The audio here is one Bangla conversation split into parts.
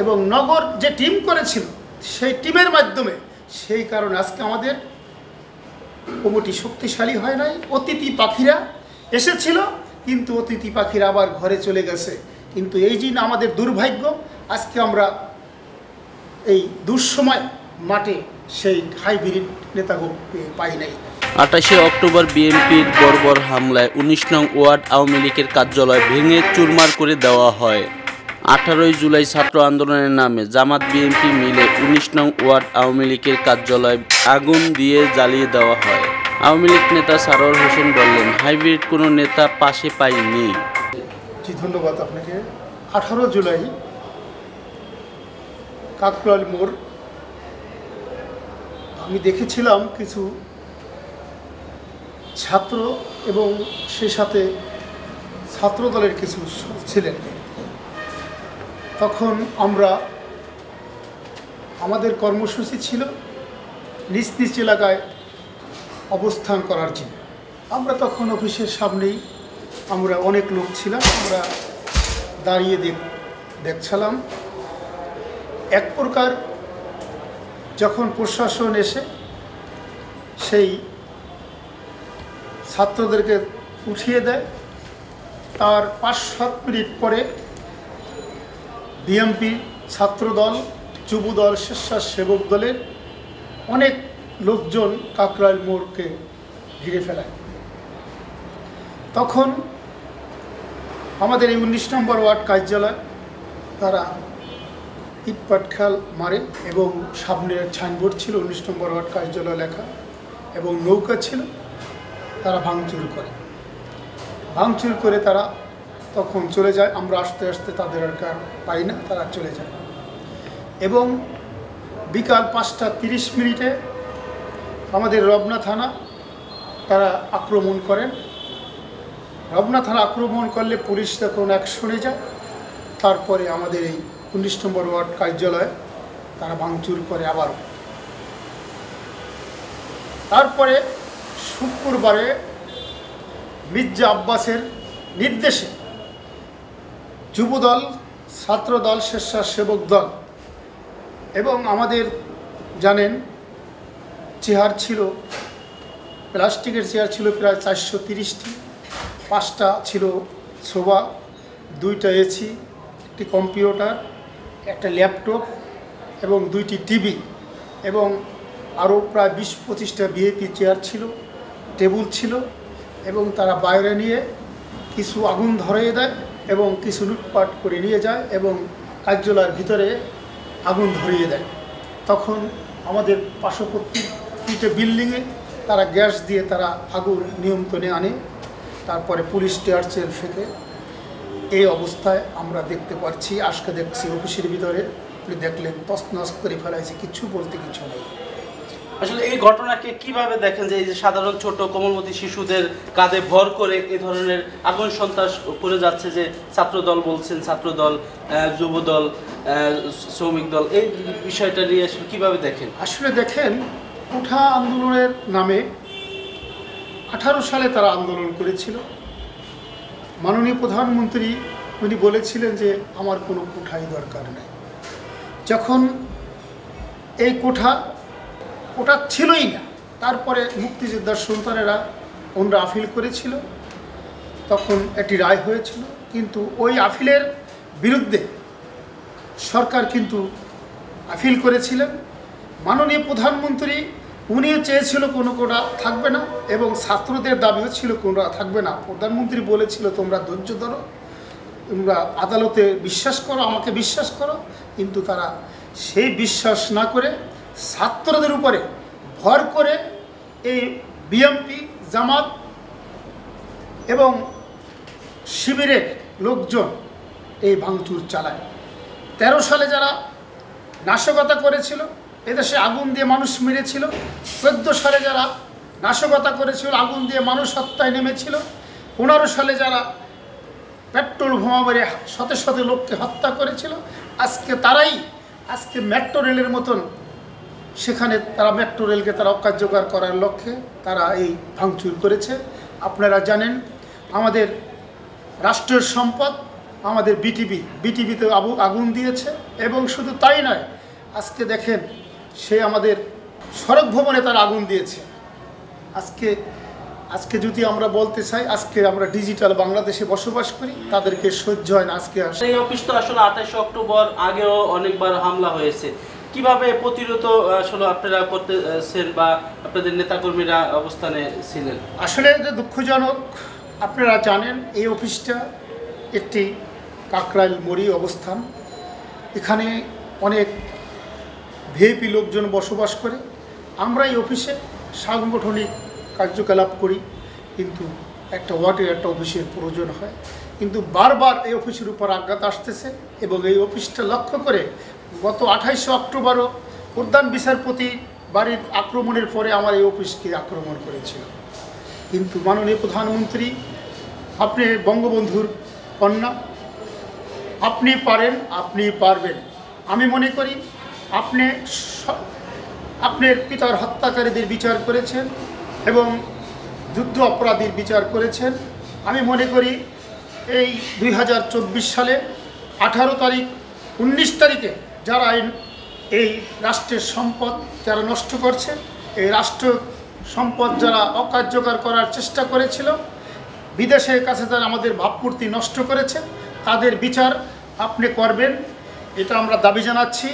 এবং নগর যে টিম করেছিল সেই টিমের মাধ্যমে, সেই কারণে আজকে আমাদের কমিটি শক্তিশালী হয় নাই। অতিথি পাখিরা এসেছিল, কিন্তু অতিথি পাখিরা আবার ঘরে চলে গেছে। কিন্তু এই যে আমাদের দুর্ভাগ্য, আজকে আমরা এই দুঃসময় মাঠে সেই হাইব্রিড নেতাকে পাই নাই। 28 অক্টোবর বিএনপির বর্বর হামলায় 19 নং ওয়ার্ড আওয়ামী লীগের কার্যালয় ভেঙে চুরমার করে দেওয়া হয়। 18 জুলাই ছাত্র আন্দোলনের নামে জামাত বিএনপি মিলে 19 নং ওয়ার্ড আওয়ামী লীগের কার্যালয় আগুন দিয়ে জ্বালিয়ে দেওয়া হয়। আওয়ামী লীগ নেতা সারোয়ার হোসেন বললেন, হাইব্রিড কোনো নেতা পাশে পাইনি। জি, ধন্যবাদ আপনাকে। 18 জুলাই কাকরাইল মোড় আমি দেখেছিলাম কিছু ছাত্র এবং সে সাথে ছাত্র দলের কিছু ছিলেন। তখন আমরা আমাদের কর্মসূচি ছিল নিজ নিজ এলাকায় অবস্থান করার জন্য। আমরা তখন অফিসের সামনেই আমরা অনেক লোক ছিলাম, আমরা দাঁড়িয়ে দেখছিলাম। এক প্রকার যখন প্রশাসন এসে সেই ছাত্রদেরকে উঠিয়ে দেয়, তার 5-7 মিনিট পরে বিএনপি ছাত্রদল, যুবদল, স্বেচ্ছাসেবক দলের অনেক লোকজন কাকরাইল মোড়কে ঘিরে ফেলায়। তখন আমাদের এই 19 নম্বর ওয়ার্ড কার্যালয় তারা ইটপাটখাল মারে এবং সামনের সাইনবোর্ড ছিল 19 নম্বর ওয়ার্ড কার্যালয় লেখা এবং নৌকা ছিল, তারা ভাঙচুর করে তারা তখন চলে যায়। আমরা আস্তে আস্তে তাদের আর পাই না, তারা চলে যায়। এবং বিকাল 5টা 30 মিনিটে আমাদের রবনা থানা তারা আক্রমণ করেন। রবনা থানা আক্রমণ করলে পুলিশ তখন অ্যাকশনে যায়। তারপরে আমাদের এই 19 নম্বর ওয়ার্ড কার্যালয়ে তারা ভাঙচুর করে আবারও। তারপরে শুক্রবারে মির্জা আব্বাসের নির্দেশে যুবদল, ছাত্রদল, স্বেচ্ছাসেবক দল এবং আমাদের জানেন চেয়ার ছিল, প্লাস্টিকের চেয়ার ছিল প্রায় 430টি, 5টা ছিল সোফা, 2টা এসি, একটি কম্পিউটার, একটা ল্যাপটপ এবং 2টি টিভি এবং আরও প্রায় 20-25টা ভিআইপি চেয়ার ছিল, টেবিল ছিল। এবং তারা বাইরে নিয়ে কিছু আগুন ধরিয়ে দেয় এবং কিছু লুটপাট করে নিয়ে যায় এবং কার্যালয়ের ভিতরে আগুন ধরিয়ে দেয়। তখন আমাদের পার্শ্ববর্তী বিল্ডিংয়ে তারা গ্যাস দিয়ে তারা আগুন নিয়ন্ত্রণে আনে। তারপরে পুলিশ টিয়ার সেল ফেঁকে এই অবস্থায় আমরা দেখতে পাচ্ছি। আজকে দেখছি অফিসের ভিতরে আপনি দেখলেন তছনছ করে ফেলাইছে, কিছু বলতে কিছু নেই। আসলে এই ঘটনাকে কিভাবে দেখেন যে এই যে সাধারণ ছোট কোমলমতি শিশুদের কাঁধে ভর করে এই ধরনের আগুন সন্ত্রাস করে যাচ্ছে, যে ছাত্রদল বলছেন, ছাত্রদল, যুবদল, শ্রমিক দল, এই বিষয়টা নিয়ে আসলে কীভাবে দেখেন? আসলে দেখেন, কোঠা আন্দোলনের নামে 18 সালে তারা আন্দোলন করেছিল। মাননীয় প্রধানমন্ত্রী উনি বলেছিলেন যে আমার কোনো কোঠাই দরকার নেই। যখন এই কোঠা ছিলই না, তারপরে মুক্তিযোদ্ধার সন্তানেরা ওনরা আপিল করেছিল, তখন একটি রায় হয়েছিল। কিন্তু ওই আপিলের বিরুদ্ধে সরকার কিন্তু আপিল করেছিলেন। মাননীয় প্রধানমন্ত্রী উনিও চেয়েছিল কোনো কোটা থাকবে না এবং ছাত্রদের দাবিও ছিল কোনটা থাকবে না। প্রধানমন্ত্রী বলেছিল তোমরা ধৈর্য ধরো, তোমরা আদালতে বিশ্বাস করো, আমাকে বিশ্বাস করো। কিন্তু তারা সেই বিশ্বাস না করে ছাত্রদের উপরে ভর করে এই বিএনপি, জামাত এবং শিবিরের লোকজন এই ভাঙচুর চালায়। 13 সালে যারা নাশকতা করেছিল, এদেশে আগুন দিয়ে মানুষ মেরেছিল, 14 সালে যারা নাশকতা করেছিল, আগুন দিয়ে মানুষ হত্যায় নেমেছিল, 15 সালে যারা পেট্রোল বোমা মেরে শত শত লোককে হত্যা করেছিল, তারাই আজকে মেট্রো রেলের মতন সেখানে তারা মেট্রো রেলকে তারা অকার্যকর করার লক্ষ্যে তারা এই ভাঙচুর করেছে। আপনারা জানেন আমাদের রাষ্ট্রের সম্পদ আমাদের বিটিভিতে আগুন দিয়েছে। এবং শুধু তাই নয়, আজকে দেখেন সে আমাদের সড়ক ভবনে তার আগুন দিয়েছে। আজকে যদি আমরা বলতে চাই, আজকে আমরা ডিজিটাল বাংলাদেশে বসবাস করি, তাদেরকে সহ্য হয় না আজকে আসে। এই অফিস তো আসলে 28 অক্টোবর আগেও অনেকবার হামলা হয়েছে, কিভাবে প্রতিরোধ আসলে আপনারা করতেছেন বা আপনাদের নেতাকর্মীরা অবস্থানে ছিলেন? আসলে যে দুঃখজনক, আপনারা জানেন এই অফিসটা একটি কাকরাইল মোড়ে অবস্থান। এখানে অনেক ভিআইপি লোকজন বসবাস করে। আমরা এই অফিসে সাংগঠনিক কার্যকলাপ করি, কিন্তু একটা ওয়ার্ডের একটা অফিসের প্রয়োজন হয়। কিন্তু বারবার এই অফিসের উপর আঘাত আসতেছে এবং এই অফিসটা লক্ষ্য করে গত 28 অক্টোবরও প্রধান বিচারপতি বাড়ির আক্রমণের পরে আমার এই অফিসকে আক্রমণ করেছিল। কিন্তু মাননীয় প্রধানমন্ত্রী, আপনি বঙ্গবন্ধুর কন্যা, আপনি পারেন, আপনি পারবেন। আমি মনে করি আপনার পিতার হত্যাকারীদের বিচার করেছেন এবং যুদ্ধ অপরাধীর বিচার করেছেন। আমি মনে করি এই 2024 সালে 18 তারিখ 19 তারিখে যারা এই রাষ্ট্রের সম্পদ যারা নষ্ট করছে, এই রাষ্ট্র সম্পদ যারা অকার্যকর করার চেষ্টা করেছিল, বিদেশের কাছে যারা আমাদের ভাবমূর্তি নষ্ট করেছে, তাদের বিচার আপনি করবেন, এটা আমরা দাবি জানাচ্ছি।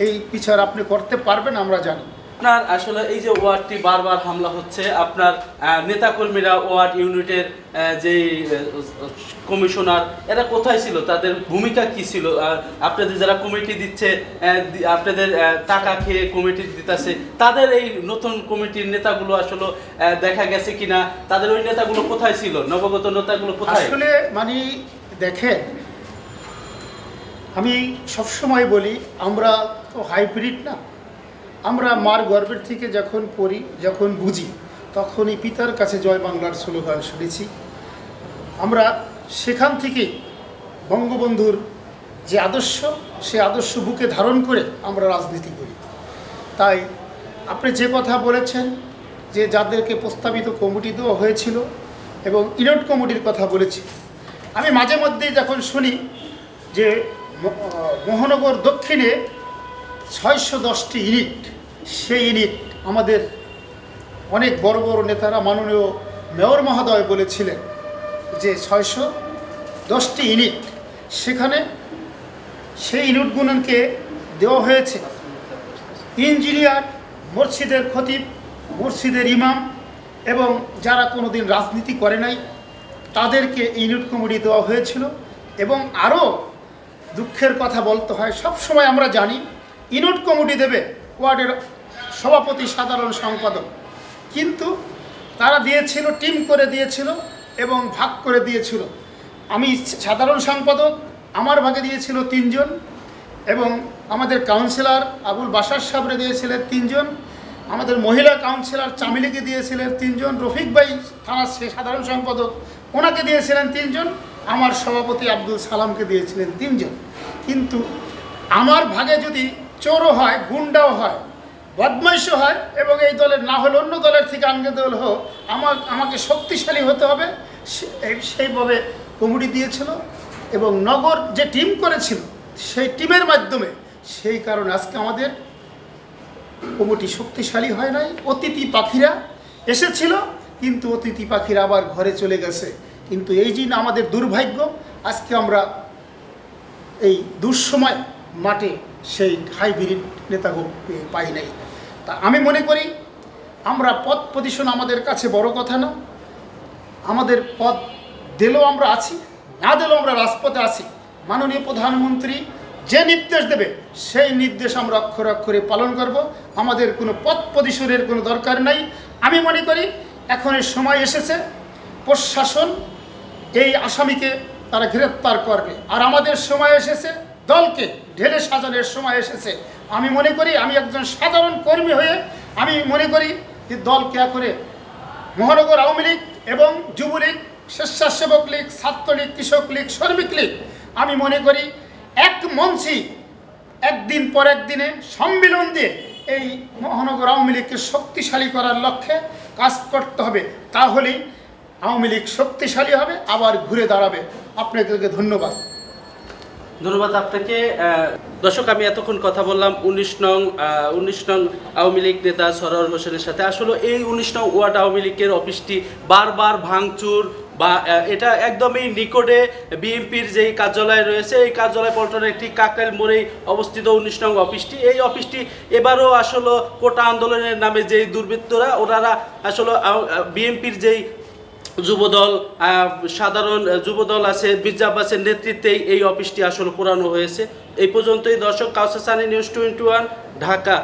এই বিচার আপনি করতে পারবেন, আমরা জানি। আপনার আসলে এই যে ওয়ার্ডটি বারবার হামলা হচ্ছে, আপনার নেতাকর্মীরা ওয়ার্ড ইউনিটের যে কমিশনার এরা কোথায় ছিল, তাদের ভূমিকা কি ছিল? আপনাদের যারা কমিটি দিচ্ছে, আপনাদের টাকা খেয়ে কমিটি দিতেছে, তাদের এই নতুন কমিটির নেতাগুলো আসলে দেখা গেছে কিনা? তাদের ওই নেতাগুলো কোথায় ছিল? নবাগত নেতাগুলো কোথায়? আসলে মানে দেখেন, আমি সবসময় বলি, আমরা তো হাইব্রিড না। আমরা মার গর্ভের থেকে যখন পড়ি, যখন বুঝি, তখনই পিতার কাছে জয় বাংলার স্লোগান শুনেছি। আমরা সেখান থেকে বঙ্গবন্ধুর যে আদর্শ, সে আদর্শ বুকে ধারণ করে আমরা রাজনীতি করি। তাই আপনি যে কথা বলেছেন, যে যাদেরকে প্রস্তাবিত কমিটি দেওয়া হয়েছিল এবং ইউনিট কমিটির কথা বলেছি, আমি মাঝে মধ্যেই যখন শুনি যে মহানগর দক্ষিণে 610টি ইউনিট, সেই ইউনিট আমাদের অনেক বড় বড় নেতারা, মাননীয় মেয়র মহোদয় বলেছিলেন যে 610টি ইউনিট, সেখানে সেই ইউনিটগুলোকে দেওয়া হয়েছে ইঞ্জিনিয়ার, মসজিদের খতিব, মসজিদের ইমাম এবং যারা কোনো দিন রাজনীতি করে নাই, তাদেরকে ইউনিট কমিটি দেওয়া হয়েছিল। এবং আরও দুঃখের কথা বলতে হয়, সবসময় আমরা জানি ইউনিট কমিটি দেবে ওয়ার্ডের সভাপতি, সাধারণ সম্পাদক, কিন্তু তারা দিয়েছিল টিম করে দিয়েছিল এবং ভাগ করে দিয়েছিল। আমি সাধারণ সম্পাদক, আমার ভাগে দিয়েছিল 3 জন এবং আমাদের কাউন্সিলর আবুল বাশার সাহেবরে দিয়েছিলেন 3 জন, আমাদের মহিলা কাউন্সিলর চামিলিকে দিয়েছিলেন 3 জন, রফিক ভাই থানার সাধারণ সম্পাদক, ওনাকে দিয়েছিলেন 3 জন, আমার সভাপতি আব্দুল সালামকে দিয়েছিলেন 3 জন। কিন্তু আমার ভাগে যদি চোরও হয়, গুন্ডাও হয়, বদমাইশও হয় এবং এই দলের না হলে অন্য দলের থেকে আঙ্গে দল হোক, আমাকে শক্তিশালী হতে হবে, সেইভাবে কমিটি দিয়েছিল। এবং নগর যে টিম করেছিল, সেই টিমের মাধ্যমে, সেই কারণে আজকে আমাদের কমিটি শক্তিশালী হয় নাই। অতিথি পাখিরা এসেছিল, কিন্তু অতিথি পাখিরা আবার ঘরে চলে গেছে। কিন্তু এই যে আমাদের দুর্ভাগ্য, আজকে আমরা এই দুঃসময় মাঠে সেই হাইব্রিড নেতাকে পাই নাই। তা আমি মনে করি আমরা পদ পজিশন আমাদের কাছে বড় কথা না। আমাদের পদ দিলেও আমরা আছি, না দিলেও আমরা রাজপথে আছি। মাননীয় প্রধানমন্ত্রী যে নির্দেশ দেবে, সেই নির্দেশ আমরা অক্ষরে অক্ষরে পালন করব। আমাদের কোনো পদ পজিশনের কোনো দরকার নাই। আমি মনে করি এখন এর সময় এসেছে, প্রশাসন এই আসামিকে তারা গ্রেপ্তার করবে, আর আমাদের সময় এসেছে দলকে ঢেলে সাজানোর সময় এসেছে। আমি মনে করি, আমি একজন সাধারণ কর্মী হয়ে আমি মনে করি যে দলকে করে মহানগর আওয়ামী লীগ এবং যুবলীগ, স্বেচ্ছাসেবক লীগ, ছাত্রলীগ, কৃষক লীগ, শ্রমিক লীগ, আমি মনে করি এক মঞ্চে একদিন পর একদিনে সম্মিলন দিয়ে এই মহানগর আওয়ামী লীগকে শক্তিশালী করার লক্ষ্যে কাজ করতে হবে। তাহলেই আওয়ামী লীগ শক্তিশালী হবে, আবার ঘুরে দাঁড়াবে। আপনাদেরকে ধন্যবাদ। ধন্যবাদ আপনাকে। দর্শক, আমি এতক্ষণ কথা বললাম 19 নং আওয়ামী লীগ নেতা সরোয়ার হোসেনের সাথে। আসলে এই 19 নং ওয়ার্ড আওয়ামী লীগের অফিসটি বারবার ভাঙচুর বা এটা একদমই নিকটে বিএনপির যেই কার্যালয় রয়েছে, এই কার্যালয় পল্টনের একটি কাকরাইল মোড়েই অবস্থিত 19 নং অফিসটি। এই অফিসটি এবারও আসলে কোটা আন্দোলনের নামে যেই দুর্বৃত্তরা, ওনারা আসলে বিএনপির যেই যুবদল, সাধারণ যুবদল আছে, মির্জা আব্বাসের নেতৃত্বেই এই অফিসটি আসলে পোড়ানো হয়েছে। এই পর্যন্তই দর্শক। কাউসার সানি, নিউজ 21, ঢাকা।